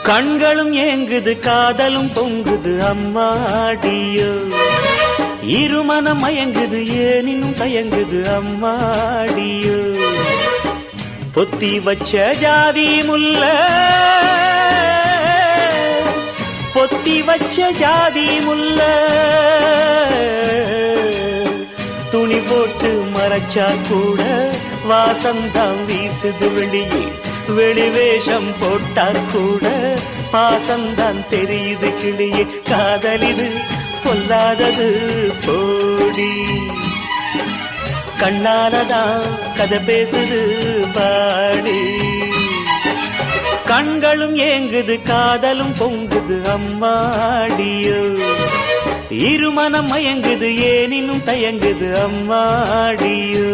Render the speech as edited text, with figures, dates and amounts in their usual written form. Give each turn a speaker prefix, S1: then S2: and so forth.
S1: கண்களும் ஏங்குது காதலும் பொங்குது அம்மாடியோ இருமனம் மயங்குது ஏனினும் தயங்குது அம்மாடியோ பொத்தி வச்ச ஜாதி முல்ல பொத்தி வச்ச ஜாதி முல்ல துணி போட்டு மறைச்சா கூட வாசம்தான் வீசுது வெளியே வெளிவேஷம் போட்டா கூட பாசம்தான் தெரியுது கிளியே காதலிது பொல்லாதது போடி கண்ணாலதான் கதை பேசுது பாடி கண்களும் ஏங்குது காதலும் பொங்குது அம்மாடியோ இருமனம் மயங்குது ஏனினும் தயங்குது அம்மாடியோ